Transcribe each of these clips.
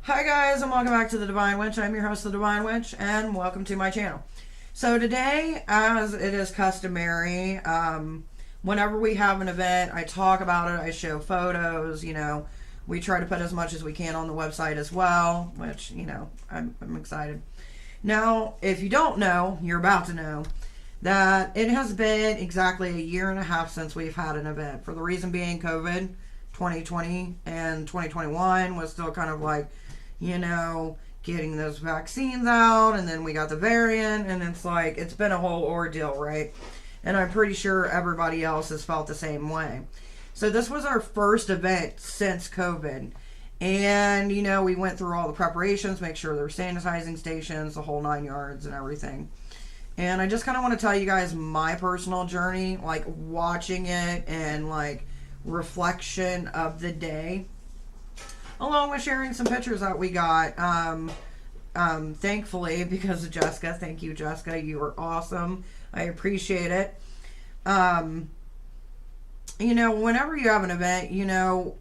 Hi guys, and welcome back to the Devine Witch. I'm your host, the Devine Witch, and welcome to my channel. So today, as it is customary, whenever we have an event, I talk about it, I show photos, we try to put as much as we can on the website as well, which, I'm excited. Now, if you don't know, you're about to know that it has been exactly a year and a half since we've had an event. For the reason being COVID, 2020 and 2021 was still kind of like, getting those vaccines out, and then we got the variant, and it's been a whole ordeal, right? And I'm pretty sure everybody else has felt the same way. So this was our first event since COVID. And, we went through all the preparations, make sure there were sanitizing stations, the whole 9 yards and everything. And I just kind of want to tell you guys my personal journey, like watching it and reflection of the day, along with sharing some pictures that we got. Thankfully, because of Jessica. Thank you, Jessica. You were awesome. I appreciate it. Whenever you have an event,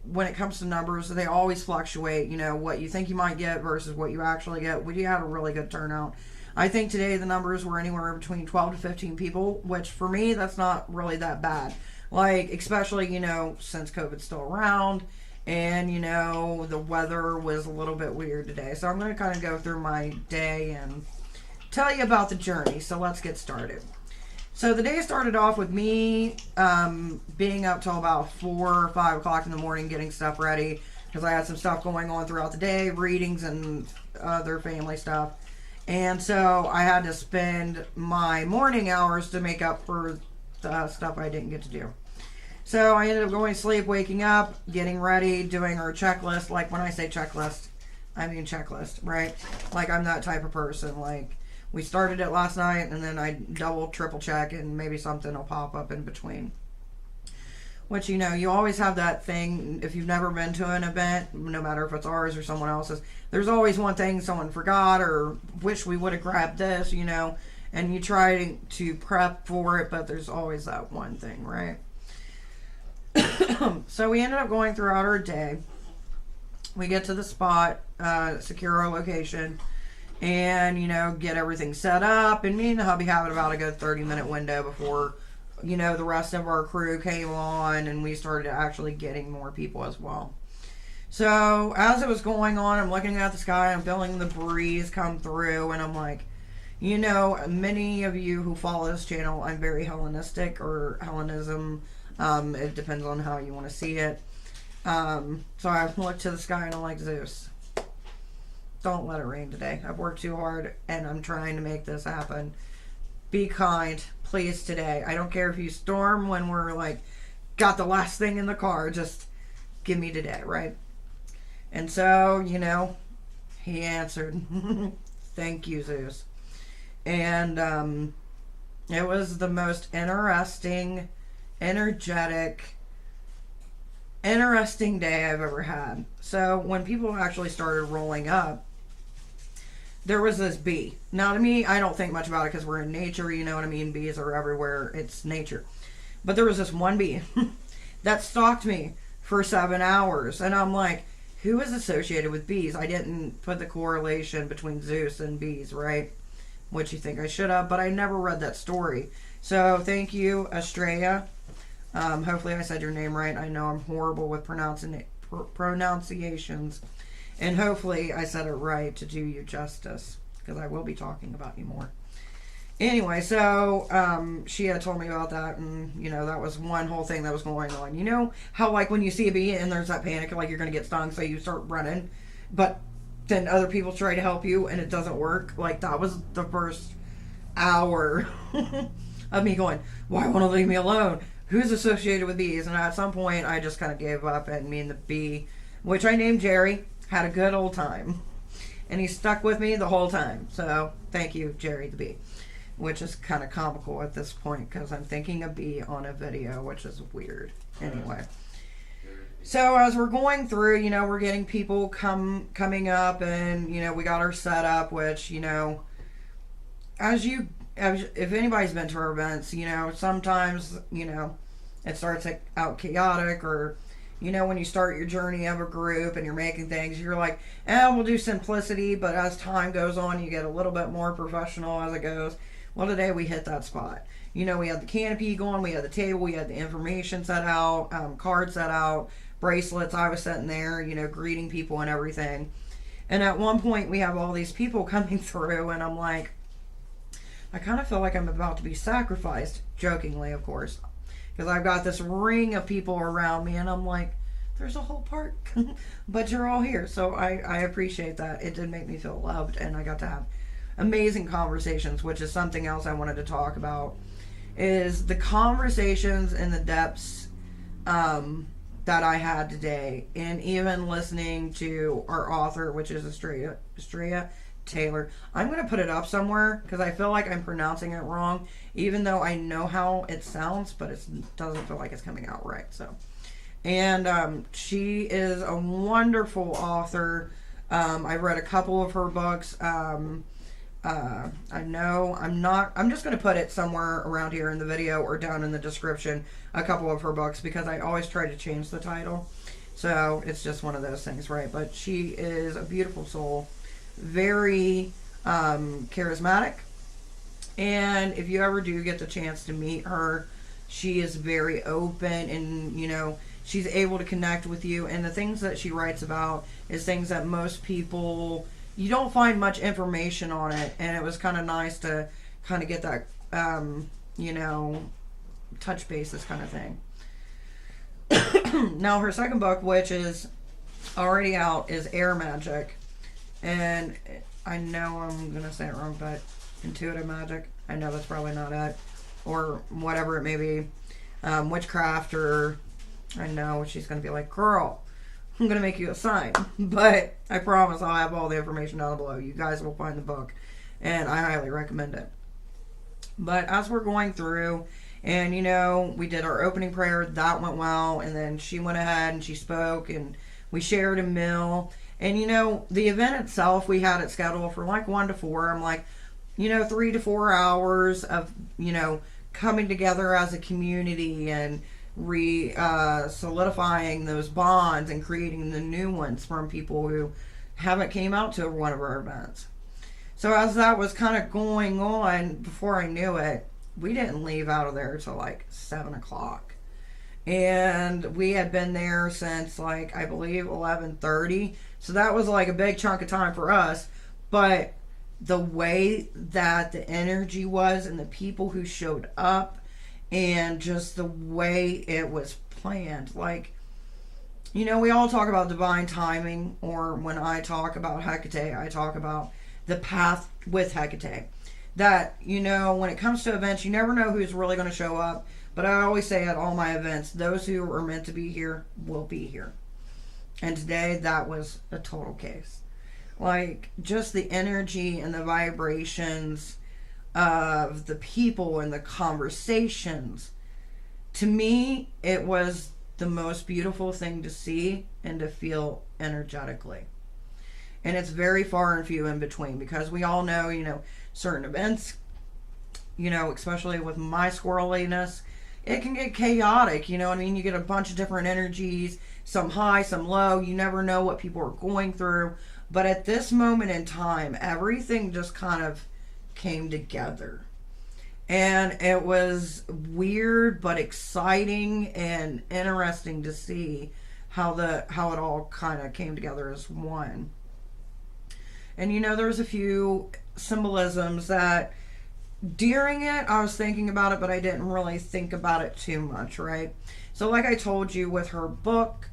when it comes to numbers, they always fluctuate. What you think you might get versus what you actually get. We had a really good turnout. I think today the numbers were anywhere between 12 to 15 people, which for me, that's not really that bad. Especially, since COVID's still around. And, the weather was a little bit weird today. So I'm going to kind of go through my day and tell you about the journey. So let's get started. So the day started off with me being up till about 4 or 5 o'clock in the morning getting stuff ready. Because I had some stuff going on throughout the day, readings and other family stuff. And so I had to spend my morning hours to make up for the stuff I didn't get to do. So I ended up going to sleep, waking up, getting ready, doing our checklist. When I say checklist, I mean checklist, right? I'm that type of person. We started it last night, and then I double, triple check, and maybe something will pop up in between. Which, you always have that thing. If you've never been to an event, no matter if it's ours or someone else's, there's always one thing someone forgot or wish we would have grabbed this, and you try to prep for it, but there's always that one thing, right? So we ended up going throughout our day. We get to the spot, secure our location, and, get everything set up. And me and the hubby have about a good 30-minute window before, the rest of our crew came on and we started actually getting more people as well. So as it was going on, I'm looking at the sky, I'm feeling the breeze come through, and I'm like, many of you who follow this channel, I'm very Hellenistic or Hellenism. It depends on how you want to see it. So I looked to the sky and I'm like, Zeus, don't let it rain today. I've worked too hard and I'm trying to make this happen. Be kind, please, today. I don't care if you storm when we're got the last thing in the car. Just give me today, right? And so, he answered. Thank you, Zeus. And it was the most interesting day I've ever had. So when people actually started rolling up, there was this bee. Now to me, I don't think much about it because we're in nature, you know what I mean? Bees are everywhere. It's nature. But there was this one bee that stalked me for 7 hours. And I'm like, who is associated with bees? I didn't put the correlation between Zeus and bees, right? Which you think I should have, but I never read that story. So thank you, Estrella. Hopefully I said your name right. I know I'm horrible with pronunciations. And hopefully I said it right to do you justice, because I will be talking about you more. Anyway, so she had told me about that, and, that was one whole thing that was going on. You know how, when you see a bee and there's that panic, you're going to get stung, so you start running, but then other people try to help you, and it doesn't work? That was the first hour of me going, why won't it leave me alone? Who's associated with bees? And at some point, I just kind of gave up, and me and the bee, which I named Jerry, had a good old time. And he stuck with me the whole time. So, thank you, Jerry the bee. Which is kind of comical at this point, because I'm thinking a bee on a video, which is weird. Anyway. So, as we're going through, we're getting people coming up, and, we got our setup, which, if anybody's been to our events, sometimes, it starts out chaotic, or, You know, when you start your journey of a group and you're making things, you're like, we'll do simplicity, but as time goes on, you get a little bit more professional as it goes. Well, today we hit that spot. You know, we had the canopy going, we had the table, we had the information set out, cards set out, bracelets. I was sitting there, you know, greeting people and everything. And at one point, we have all these people coming through, and I'm like, I kind of feel like I'm about to be sacrificed, jokingly, of course, because I've got this ring of people around me, and I'm like, there's a whole park, but you're all here. So I appreciate that. It did make me feel loved, and I got to have amazing conversations, which is something else I wanted to talk about, is the conversations in the depths that I had today, and even listening to our author, which is Estrella Taylor. I'm going to put it up somewhere because I feel like I'm pronouncing it wrong, even though I know how it sounds, but it doesn't feel like it's coming out right. So, and she is a wonderful author. I've read a couple of her books. I know I'm just going to put it somewhere around here in the video or down in the description, a couple of her books, because I always try to change the title. So it's just one of those things, right? But she is a beautiful soul, very charismatic. And if you ever do get the chance to meet her, she is very open, and, you know, she's able to connect with you. And the things that she writes about is things that most people, you don't find much information on it, and it was kind of nice to kind of get that, you know, touch bases kind of thing. Now, her second book, which is already out, is Air Magic, and I know I'm going to say it wrong, but Intuitive Magic, I know that's probably not it, or whatever it may be, Witchcraft, or I know she's going to be like, girl, I'm going to make you a sign, but I promise I'll have all the information down below. You guys will find the book, and I highly recommend it. But as we're going through, and, you know, we did our opening prayer, that went well, and then she went ahead and she spoke, and we shared a meal, and, you know, the event itself, we had it scheduled for like 1 to 4. I'm like, you know, 3 to 4 hours of, you know, coming together as a community and solidifying those bonds and creating the new ones from people who haven't came out to one of our events. So as that was kind of going on, before I knew it, we didn't leave out of there till like 7 o'clock. And we had been there since, like, I believe 11:30. So that was like a big chunk of time for us. But the way that the energy was and the people who showed up, and just the way it was planned. Like, you know, we all talk about divine timing, or when I talk about Hekate, I talk about the path with Hekate. That, you know, when it comes to events, you never know who's really going to show up. But I always say at all my events, those who are meant to be here will be here. And today, that was a total case. Like, just the energy and the vibrations of the people and the conversations. To me, it was the most beautiful thing to see and to feel energetically. And it's very far and few in between, because we all know, you know, certain events, you know, especially with my squirreliness, it can get chaotic, you know what I mean? You get a bunch of different energies, some high, some low. You never know what people are going through. But at this moment in time, everything just kind of came together. And it was weird but exciting and interesting to see how it all kind of came together as one. And, you know, there's a few symbolisms that during it I was thinking about it, but I didn't really think about it too much, right? So like I told you with her book,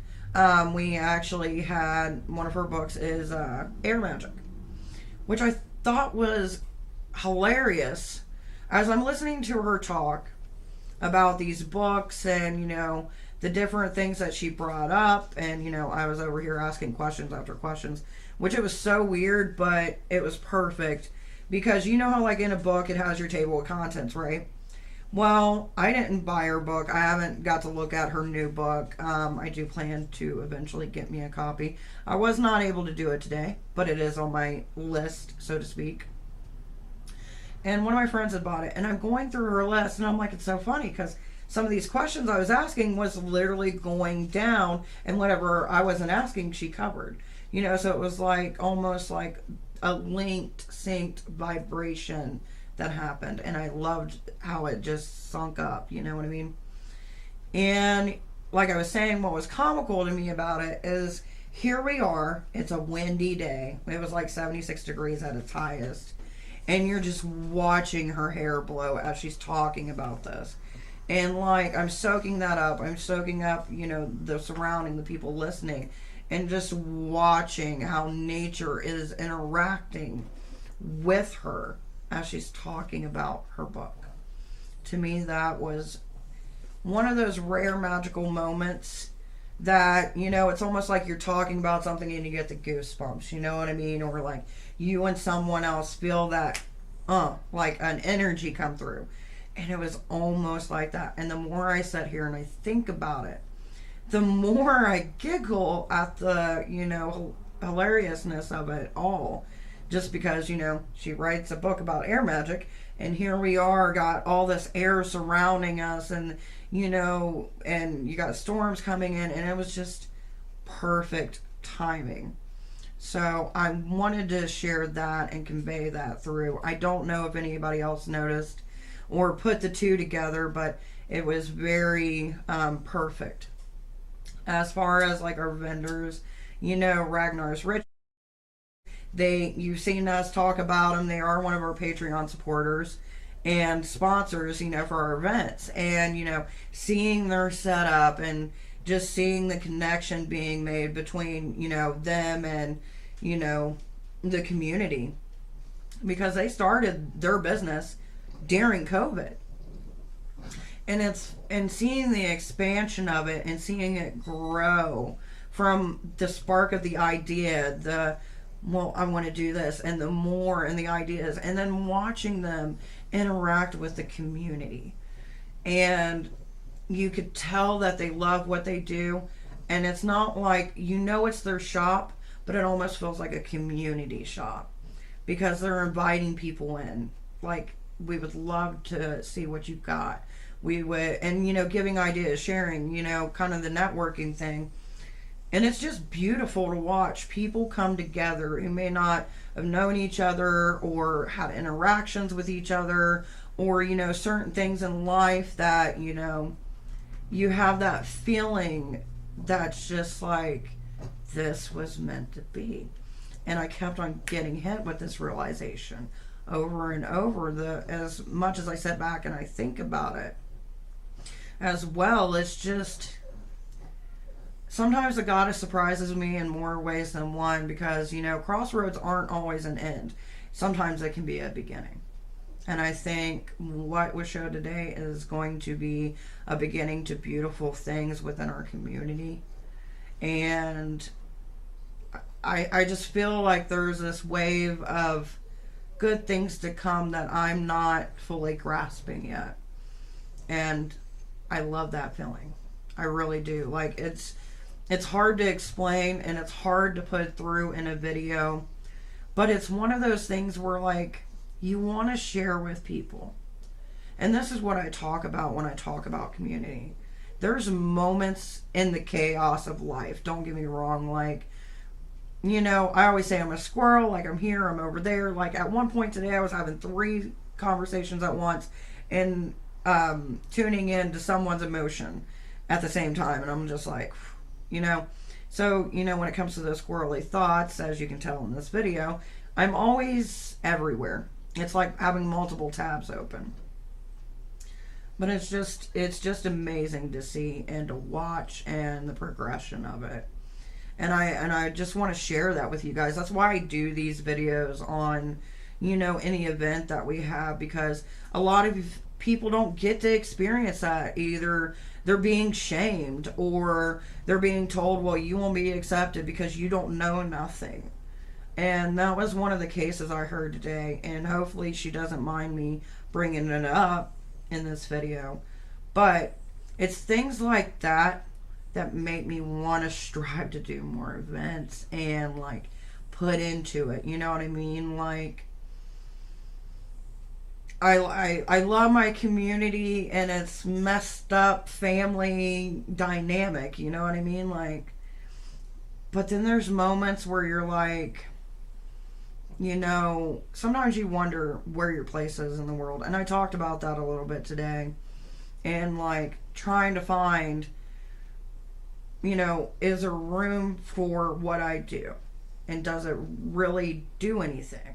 we actually had, one of her books is Air Magic, which I thought was hilarious. As I'm listening to her talk about these books and, you know, the different things that she brought up, and, you know, I was over here asking questions after questions, which it was so weird, but it was perfect, because you know how, like, in a book it has your table of contents, right? Well, I didn't buy her book. I haven't got to look at her new book. I do plan to eventually get me a copy. I was not able to do it today, but it is on my list, so to speak. And one of my friends had bought it, and I'm going through her list, and I'm like, it's so funny, because some of these questions I was asking was literally going down, and whatever I wasn't asking, she covered. So it was like almost like a linked, synced vibration that happened, and I loved how it just sunk up. You know what I mean? And like I was saying, what was comical to me about it is here we are. It's a windy day. It was like 76 degrees at its highest. And you're just watching her hair blow as she's talking about this. And like, I'm soaking that up. I'm soaking up, the surrounding, the people listening, and just watching how nature is interacting with her as she's talking about her book. To me, that was one of those rare magical moments that, it's almost like you're talking about something and you get the goosebumps, you know what I mean? Or like you and someone else feel that, like an energy come through. And it was almost like that. And the more I sit here and I think about it, the more I giggle at the, hilariousness of it all. Just because, she writes a book about air magic, and here we are, got all this air surrounding us, and, and you got storms coming in, and it was just perfect timing. So I wanted to share that and convey that through. I don't know if anybody else noticed or put the two together, but it was very perfect. As far as like our vendors, Ragnar's Rich, you've seen us talk about them. They are one of our Patreon supporters and sponsors, for our events. And, seeing their setup and just seeing the connection being made between, them and, the community. Because they started their business during COVID. And seeing the expansion of it and seeing it grow from the spark of the idea, I want to do this, and the more, and the ideas, and then watching them interact with the community. And you could tell that they love what they do, and it's not like, it's their shop, but it almost feels like a community shop, because they're inviting people in. Like, we would love to see what you've got. We would, and giving ideas, sharing, kind of the networking thing. And it's just beautiful to watch people come together who may not have known each other or had interactions with each other, or, certain things in life that, you have that feeling that's just like, this was meant to be. And I kept on getting hit with this realization over and over. As much as I sit back and I think about it as well, it's just, sometimes the goddess surprises me in more ways than one, because, crossroads aren't always an end. Sometimes it can be a beginning. And I think what was showed today is going to be a beginning to beautiful things within our community. And I just feel like there's this wave of good things to come that I'm not fully grasping yet. And I love that feeling. I really do. Like, it's hard to explain, and it's hard to put through in a video, but it's one of those things where, like, you want to share with people. And this is what I talk about when I talk about community. There's moments in the chaos of life, don't get me wrong, like, I always say I'm a squirrel, like I'm here, I'm over there. Like, at one point today I was having 3 conversations at once and tuning in to someone's emotion at the same time, and I'm just like, so, when it comes to those squirrely thoughts, as you can tell in this video, I'm always everywhere. It's like having multiple tabs open. But it's just amazing to see and to watch, and the progression of it. And I just want to share that with you guys. That's why I do these videos on, any event that we have, because a lot of people don't get to experience that. Either they're being shamed, or they're being told, well, you won't be accepted because you don't know nothing. And that was one of the cases I heard today, and hopefully she doesn't mind me bringing it up in this video. But it's things like that that make me want to strive to do more events and, like, put into it. You know what I mean? Like, I love my community and its messed up family dynamic, you know what I mean? Like, but then there's moments where you're like, you know, sometimes you wonder where your place is in the world. And I talked about that a little bit today. And like trying to find, you know, is there room for what I do? And does it really do anything?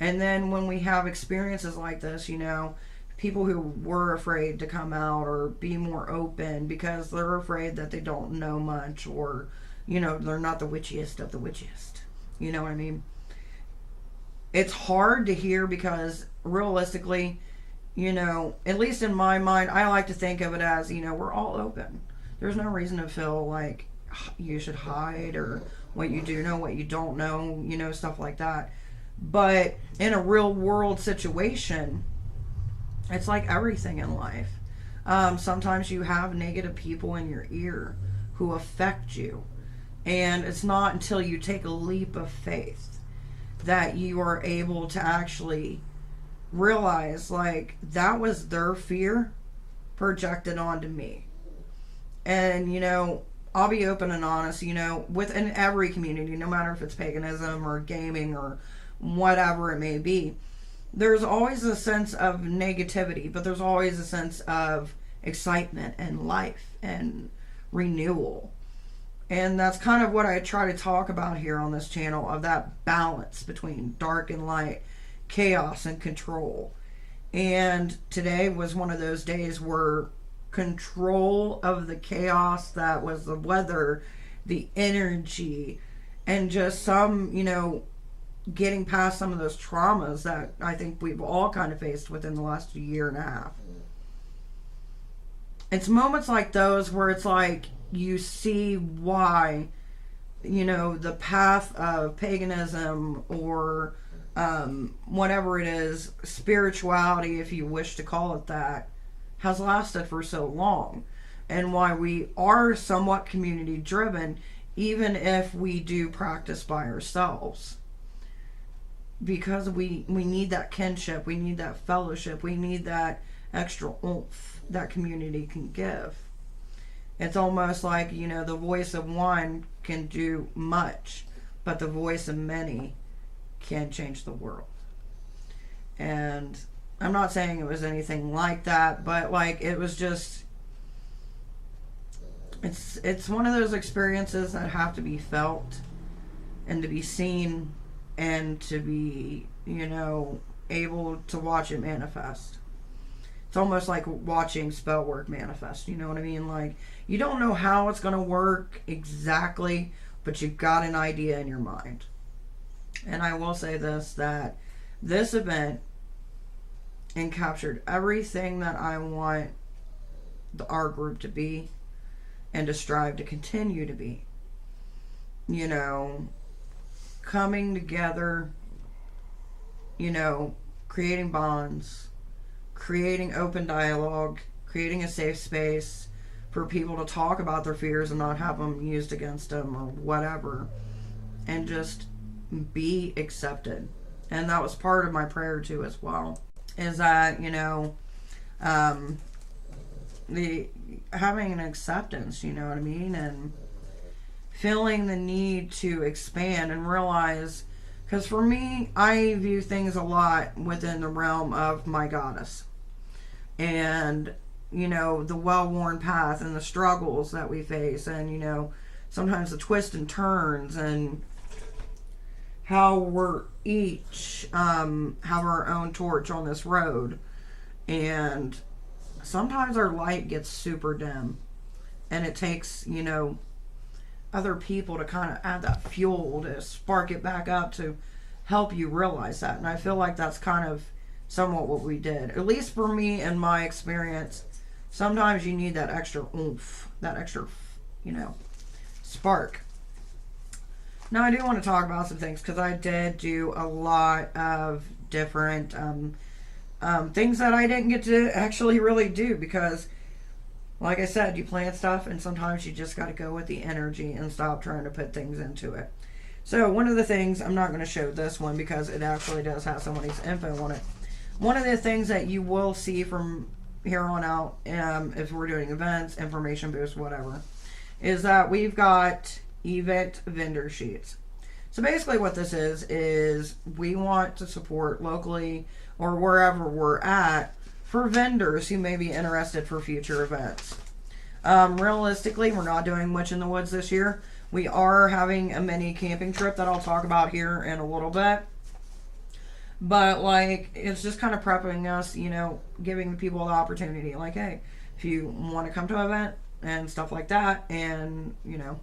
And then when we have experiences like this, you know, people who were afraid to come out or be more open because they're afraid that they don't know much, or, you know, they're not the witchiest of the witchiest. You know what I mean? It's hard to hear because realistically, you know, at least in my mind, I like to think of it as, you know, we're all open. There's no reason to feel like you should hide or what you do know, what you don't know, you know, stuff like that. But in a real world situation, it's like everything in life. Sometimes you have negative people in your ear who affect you. And it's not until you take a leap of faith that you are able to actually realize, like, that was their fear projected onto me. And, you know, I'll be open and honest, you know, within every community, no matter if it's paganism or gaming or whatever it may be, there's always a sense of negativity, but there's always a sense of excitement and life and renewal. And that's kind of what I try to talk about here on this channel, of that balance between dark and light, chaos and control. And today was one of those days where control of the chaos that was the weather, the energy, and just some, you know, getting past some of those traumas that I think we've all kind of faced within the last year and a half. It's moments like those where it's like you see why, you know, the path of paganism or whatever it is, spirituality, if you wish to call it that, has lasted for so long, and why we are somewhat community driven, even if we do practice by ourselves. Because we need that kinship, we need that fellowship, we need that extra oomph that community can give. It's almost like, you know, the voice of one can do much, but the voice of many can change the world. And I'm not saying it was anything like that, but like it was just, it's one of those experiences that have to be felt and to be seen and to be, you know, able to watch it manifest. It's almost like watching spell work manifest, you know what I mean? Like, you don't know how it's going to work exactly, but you've got an idea in your mind. And I will say this, that this event encaptured everything that I want our group to be and to strive to continue to be. You know, coming together, you know, creating bonds, creating open dialogue, creating a safe space for people to talk about their fears and not have them used against them or whatever, and just be accepted. And that was part of my prayer too as well, is that, you know, the having an acceptance, you know what I mean, and feeling the need to expand and realize, because for me, I view things a lot within the realm of my goddess, and, you know, the well-worn path and the struggles that we face, and, you know, sometimes the twists and turns, and how we're each have our own torch on this road. And sometimes our light gets super dim, and it takes, you know, other people to kind of add that fuel to spark it back up to help you realize that. And I feel like that's kind of somewhat what we did, at least for me and my experience. Sometimes you need that extra oomph, that extra, you know, spark. Now, I do want to talk about some things, because I did do a lot of different things that I didn't get to actually really do, because, like I said, you plan stuff, and sometimes you just got to go with the energy and stop trying to put things into it. So, one of the things, I'm not going to show this one because it actually does have somebody's info on it, one of the things that you will see from here on out, if we're doing events, information booths, whatever, is that we've got event vendor sheets. So basically what this is we want to support locally or wherever we're at for vendors who may be interested for future events. Realistically, we're not doing much in the woods this year. We are having a mini camping trip that I'll talk about here in a little bit. But, like, it's just kind of prepping us, you know, giving the people the opportunity. Like, hey, if you want to come to an event and stuff like that, and, you know,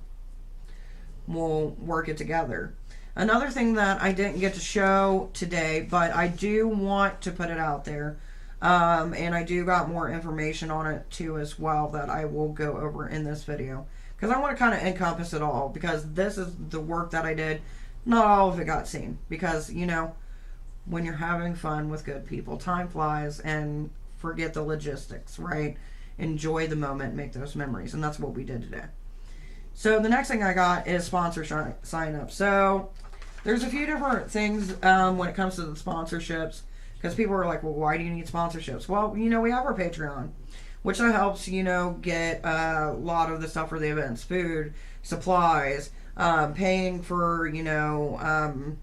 we'll work it together. Another thing that I didn't get to show today, but I do want to put it out there, and I do got more information on it too as well that I will go over in this video. Because I want to kind of encompass it all, because this is the work that I did. Not all of it got seen, because, you know, when you're having fun with good people, time flies, and forget the logistics, right? Enjoy the moment, make those memories, and that's what we did today. So the next thing I got is sponsor sign up. So there's a few different things when it comes to the sponsorships, because people are like, well, why do you need sponsorships? Well, you know, we have our Patreon, which helps, you know, get a lot of the stuff for the events, food, supplies, paying for, you know,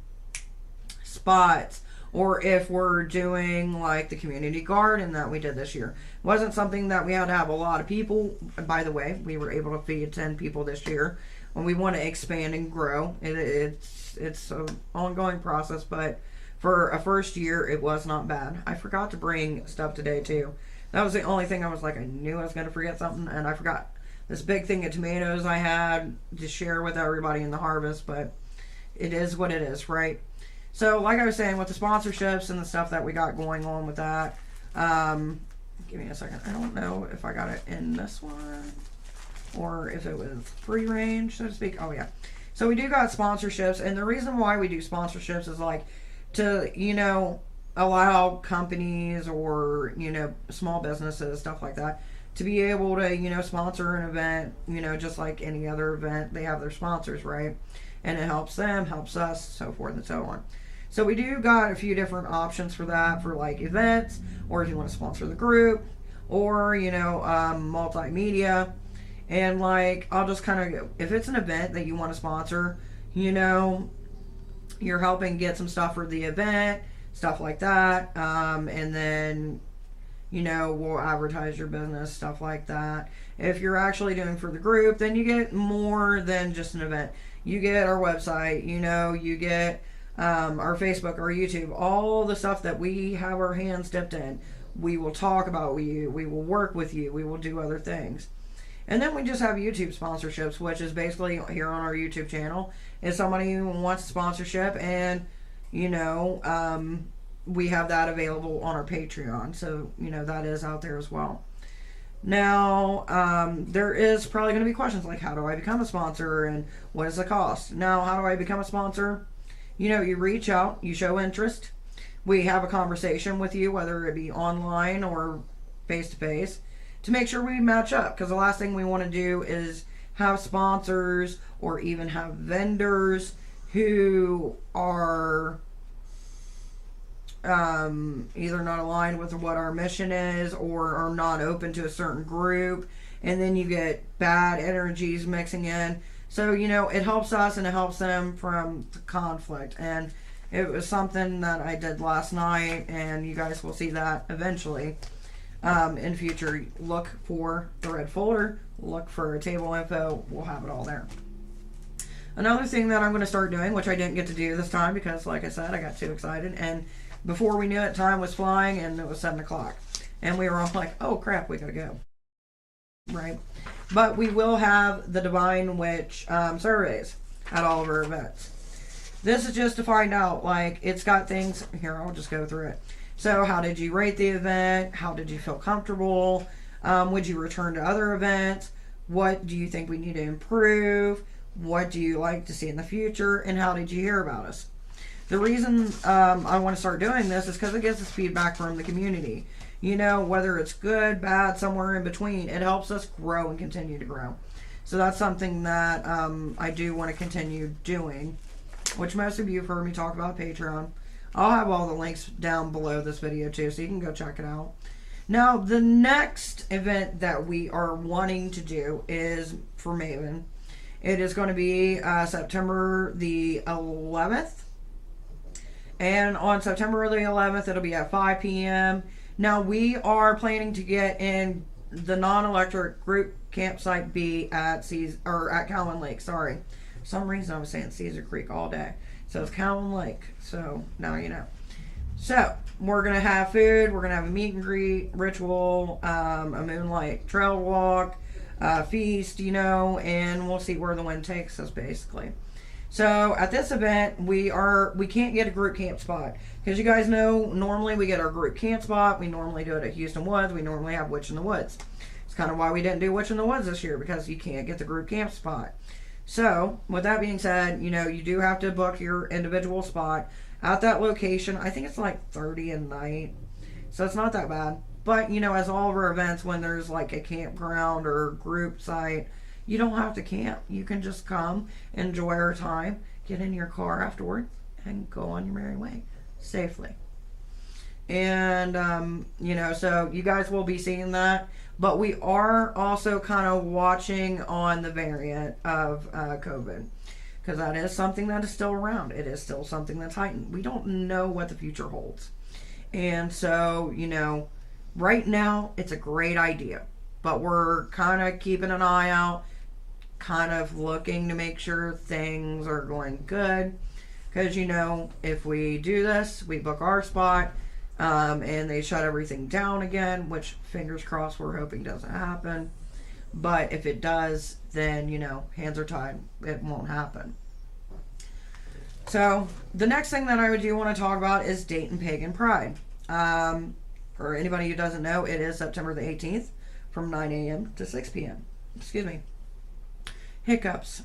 spots, or if we're doing like the community garden that we did this year. It wasn't something that we had to have a lot of people. By the way, we were able to feed 10 people this year. When we want to expand and grow, it's an ongoing process, but for a first year, it was not bad. I forgot to bring stuff today too. That was the only thing I was like, I knew I was going to forget something, and I forgot this big thing of tomatoes I had to share with everybody in the harvest, but it is what it is, right? So, like I was saying, with the sponsorships and the stuff that we got going on with that, give me a second. I don't know if I got it in this one or if it was free range, so to speak. Oh, yeah. So, we do got sponsorships, and the reason why we do sponsorships is like to, you know, allow companies or, you know, small businesses, stuff like that, to be able to, you know, sponsor an event, you know, just like any other event. They have their sponsors, right? And it helps them, helps us, so forth and so on. So we do got a few different options for that, for like events, or if you want to sponsor the group, or, you know, multimedia. And like, I'll just kind of, if it's an event that you want to sponsor, you know, you're helping get some stuff for the event, stuff like that. And then, you know, we'll advertise your business, stuff like that. If you're actually doing for the group, then you get more than just an event. You get our website, you know, you get our Facebook, our YouTube, all the stuff that we have our hands dipped in. We will talk about you, we will work with you, we will do other things. And then we just have YouTube sponsorships, which is basically here on our YouTube channel. If somebody who wants a sponsorship, and, you know, we have that available on our Patreon. So, you know, that is out there as well. Now, there is probably going to be questions like, how do I become a sponsor and what is the cost? Now, how do I become a sponsor? You know, you reach out, you show interest. We have a conversation with you, whether it be online or face-to-face, to make sure we match up. Because the last thing we want to do is have sponsors or even have vendors who are either not aligned with what our mission is or are not open to a certain group, and then you get bad energies mixing in. So, you know, it helps us and it helps them from the conflict. And it was something that I did last night, and you guys will see that eventually in future. Look for the red folder, look for table info, we'll have it all there. Another thing that I'm going to start doing, which I didn't get to do this time because, like I said, I got too excited, and before we knew it, time was flying, and it was 7 o'clock. And we were all like, oh crap, we gotta go. Right? But we will have the Devine Witch surveys at all of our events. This is just to find out, like, it's got things, here, I'll just go through it. So, how did you rate the event? How did you feel comfortable? Would you return to other events? What do you think we need to improve? What do you like to see in the future? And how did you hear about us? The reason I want to start doing this is because it gives us feedback from the community. You know, whether it's good, bad, somewhere in between, it helps us grow and continue to grow. So that's something that I do want to continue doing, which most of you have heard me talk about Patreon. I'll have all the links down below this video too, so you can go check it out. Now, the next event that we are wanting to do is for Maven. It is going to be September the 11th. And on September the 11th, it'll be at 5 p.m. Now, we are planning to get in the non-electric group campsite B at Cowan Lake. Sorry. For some reason I was saying Caesar Creek all day. So it's Cowan Lake. So now you know. So we're going to have food. We're going to have a meet and greet ritual, a moonlight trail walk, feast, you know, and we'll see where the wind takes us basically. So at this event, we can't get a group camp spot. Because you guys know, normally we get our group camp spot. We normally do it at Houston Woods. We normally have Witch in the Woods. It's kind of why we didn't do Witch in the Woods this year, because you can't get the group camp spot. So, with that being said, you know, you do have to book your individual spot at that location. I think it's like $30 a night. So it's not that bad. But, you know, as all of our events, when there's like a campground or group site, you don't have to camp. You can just come, enjoy our time, get in your car afterwards, and go on your merry way safely. And, you know, so you guys will be seeing that. But we are also kind of watching on the variant of COVID. Because that is something that is still around. It is still something that's heightened. We don't know what the future holds. And so, you know, right now, it's a great idea. But we're kind of keeping an eye out, kind of looking to make sure things are going good. Because, you know, if we do this, we book our spot, and they shut everything down again, which, fingers crossed, we're hoping doesn't happen. But if it does, then, you know, hands are tied. It won't happen. So, the next thing that I do want to talk about is Dayton Pagan Pride. For anybody who doesn't know, it is September the 18th from 9 a.m. to 6 p.m. Excuse me. Hiccups.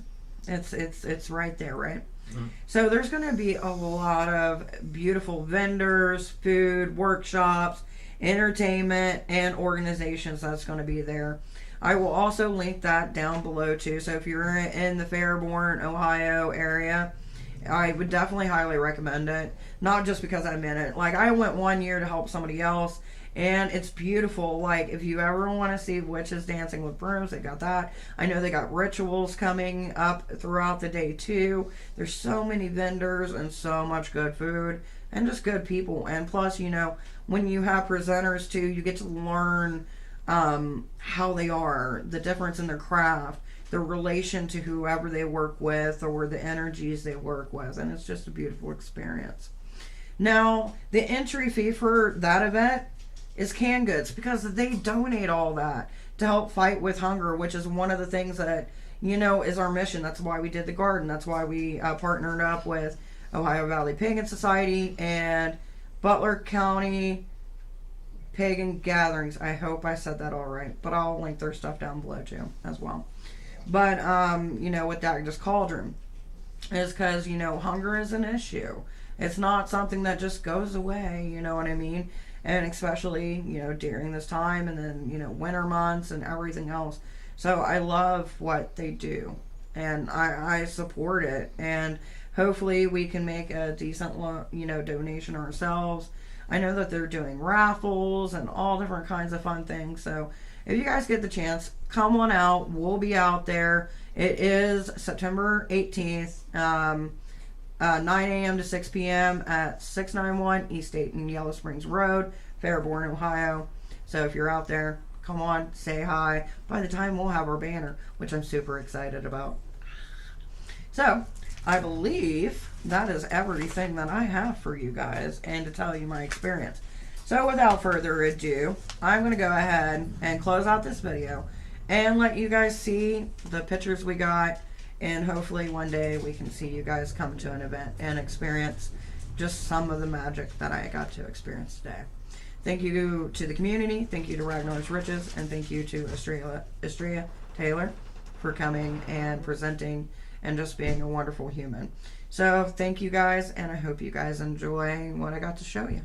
It's right there, right? Mm-hmm. So there's going to be a lot of beautiful vendors, food, workshops, entertainment, and organizations that's going to be there. I will also link that down below too. So if you're in the Fairborn, Ohio area, I would definitely highly recommend it. Not just because I'm in it. Like, I went one year to help somebody else, and it's beautiful. Like, if you ever want to see witches dancing with brooms, they got that. I know they got rituals coming up throughout the day too. There's so many vendors and so much good food and just good people. And plus, you know, when you have presenters too, you get to learn how they are, the difference in their craft, the relation to whoever they work with, or the energies they work with. And it's just a beautiful experience. Now, the entry fee for that event is canned goods, because they donate all that to help fight with hunger, which is one of the things that, you know, is our mission. That's why we did the garden. That's why we partnered up with Ohio Valley Pagan Society and Butler County Pagan Gatherings. I hope I said that all right, but I'll link their stuff down below too as well. But, you know, with Dagda's Cauldron is because, you know, hunger is an issue. It's not something that just goes away, you know what I mean? And especially, you know, during this time, and then, you know, winter months and everything else. So I love what they do, and I support it, and hopefully we can make a decent, you know, donation ourselves. I know that they're doing raffles and all different kinds of fun things. So if you guys get the chance, come on out. We'll be out there. It is September 18th, 9 a.m. to 6 p.m. at 691 East Dayton Yellow Springs Road, Fairborn, Ohio. So if you're out there, come on, say hi. By the time we'll have our banner, which I'm super excited about. So I believe that is everything that I have for you guys and to tell you my experience. So without further ado, I'm going to go ahead and close out this video and let you guys see the pictures we got. And hopefully one day we can see you guys come to an event and experience just some of the magic that I got to experience today. Thank you to the community. Thank you to Ragnar's Riches. And thank you to Estrella Taylor for coming and presenting and just being a wonderful human. So thank you guys, and I hope you guys enjoy what I got to show you.